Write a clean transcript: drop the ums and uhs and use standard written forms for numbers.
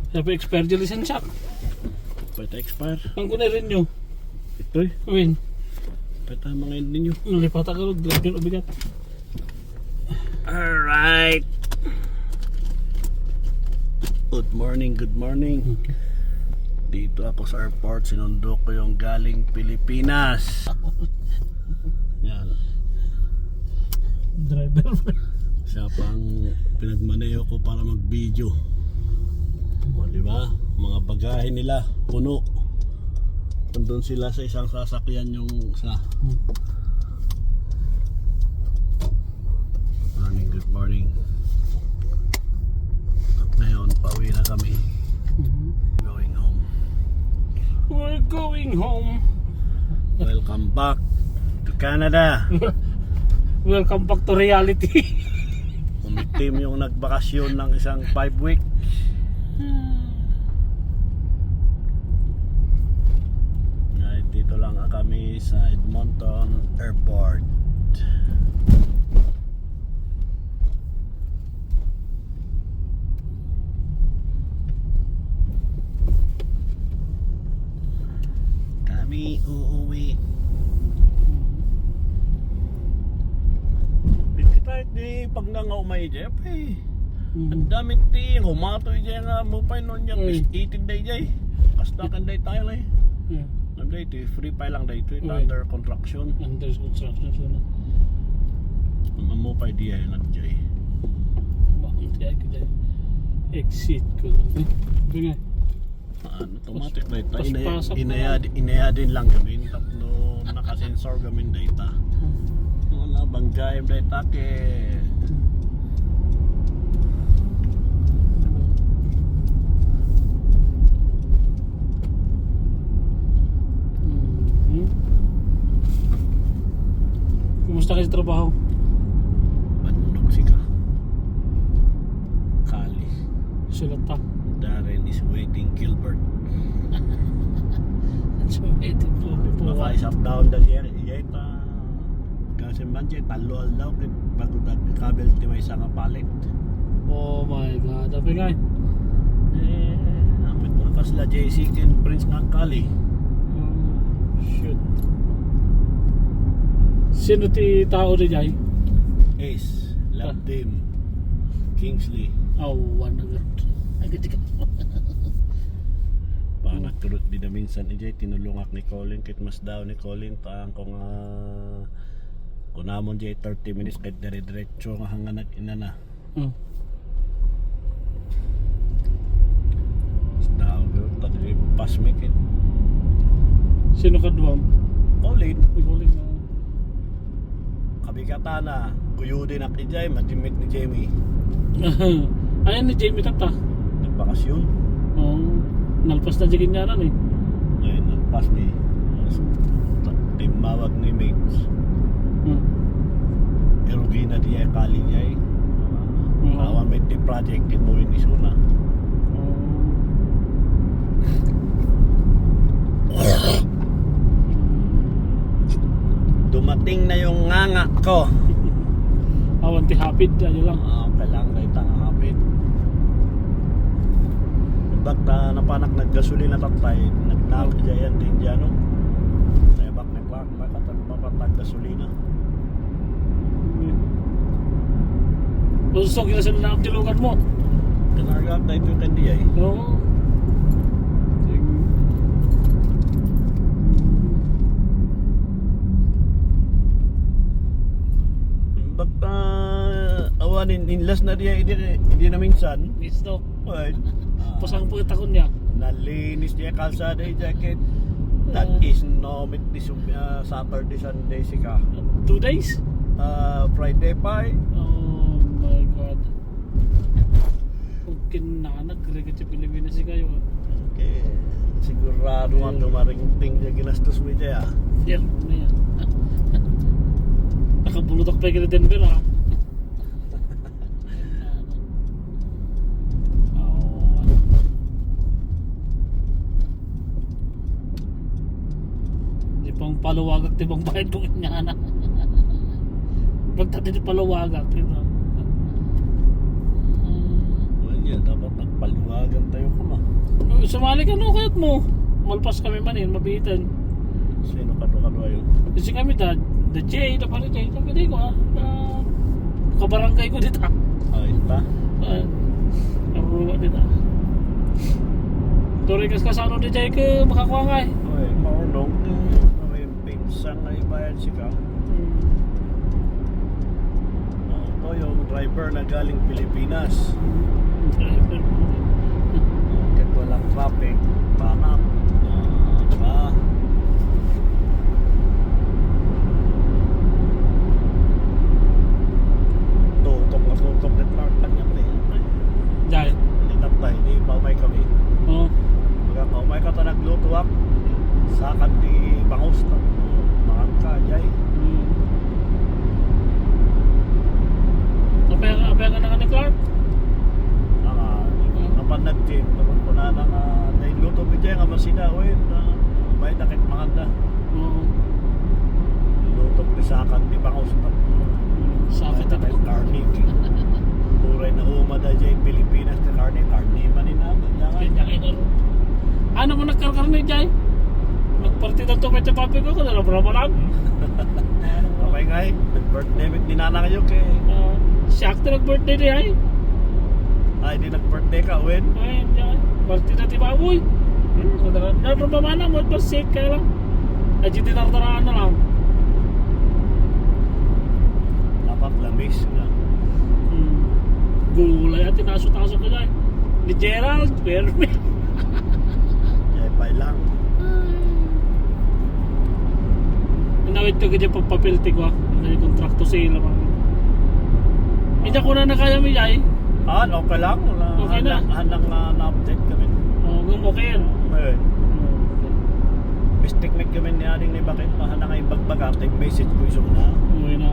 Sabi expire dyan lisensya. Pwede expire. Ang kuna rin nyo. Ito eh. Uwin. Pwede mga hindi nyo. Nalipata ka rin. Drag yun ubigat. Alright. Good morning, good morning. Dito ako sa airport. Sinundo ko yung galing Pilipinas. Yan. Driver. Siya pang pinagmaneho ko para mag-video. O, diba? Mga bagahe nila, puno. Nandun sila sa isang sasakyan yung sa. Morning, good morning. At ngayon, pauwi na kami. Going home. We're going home. Welcome back to Canada. Welcome back to reality. Umitim yung nagbakasyon ng isang 5 week. Dito lang kami sa Edmonton Airport. Kami uuwi. Di pag nangaumay dyan ang damit ti humatoy dyan nga mo pa nun yung eating day dyan kastakan day tayo lang nanday ito free pa lang day ito under construction Suna. mo pa diyan nandiyan Bakit kaya ko dyan? Exit ko lang. Ito nga. automatic day ta Pasok inaya din lang gamin tapno nakasensor gamin data wala banggay data ke Kumusta kayo sa trabaho? Bandog si ka Kali Sulata. Darren is waiting Gilbert So, ito po. maka-isap down da siya ita kasi man siya talo alaw bago kabel ti may isang palit Oh my God. Tapi nga. amit na kasla JC ken Prince nga Kali Shoot. Sino ti tao rin jay? Ace Love Team Kingsley One agad. Agad ka. Panagturot di na minsan ijay tinulungak ni Colin kit mas daw ni Colin taang kung kunamon jay 30 minutes kahit dire-diretso nga hanga nag-inana daw tadi pas mikit Sino ka duwam? Colin Ikuling na. kabigata na kuyudi na kijay matimit ni Jamie Ayan ni Jamie tata. nagbakasyon Nalpas na jigin niya rin eh. ngayon nagpas ni timawag ni mates erugi na diya kali niya awan may team project kin mo rin isuna dumating na yung nganga ko Awan ti hapid. Ayo lang. kailangan na itang hapit bakta napanak naggasolina tatay nagnal kajayan din dyan no kaya bak mapatag gasolina Gusto kila sila na abdilugan mo. tinargak na ito yung kandiya Oo. bakta awanin inlas na diya hindi na minsan Gusto. ay Pasang po itakon niya. nalinis niya kalsada yung jacket that is no mit Saturday Sunday sika 2 days? Friday pa Oh my God. Kung kinanak, regit sa Pilipinas si kayo. okay sigurado ang dumaringting niya ginastos mo dyan Yan, na yan. Nakabulutak pa yung Denver ha. Hindi pang paluwagak tibang bayad kong inyana. Pagtati di paluwagak. well yeah dapat nagpaluwagan tayo ko ma Sumali ka no, kahit mo. Malpas kami manin, mabihitan. Sino kado-kado ayo? Kasi kami da J, da pala J. Sabi di ko kabarangay ko dito. Ay, ta. Karuwa dito. Tuloy kas kasano di J ke makakuha nga eh. Oy, maulong. May pinsan na ibayad siya. Ito yung driver na galing Pilipinas. Driver. Kahit walang traffic, banap. Diba? Tutok na Clark lang yan eh. Dahil. Linatay, di paumay kami. Oo. Mga paumay ka ta naglutuak. Sakan di bangus na. Makan ka, jay. Apaya ka na ka ni Clark? Napanag din. Naman ko na lang nailuto bidya nga masina. Uy, may dakit makanda. Oo. Lutok di sakan di bangus na. Sakit May ako. karni. Puray na umada dyan Pilipinas na karni. Karni manin na. Ano mo nagkarkarni dyan? Nagpartida to kaya papi ko na lang lang. Okay nga eh. Nag-birthday ni nanang kayo kay... Siya akto nag-birthday niya eh. Ay, di nag-birthday ka, Win. Ay, dyan. Partida ti baboy. Naroon pa man mo, mas safe ka lang. Ay, di tinartaraan na lang. Dapat lamis na. Gulay at tinaso-taso ka dyan. Ni Gerald, Fermi. Jay, pay lang. Inawit ka ganyan pagpapilti ko. Hindi kontrakto sila pa. Hindi ko na nakaya mo yay. Okay lang. Okay na. Handang na-update kami. Okay yan. Okay. Mistake kami ni Aring ni Bakit. Handang ay bagbag ating message ko isang na. Okay na.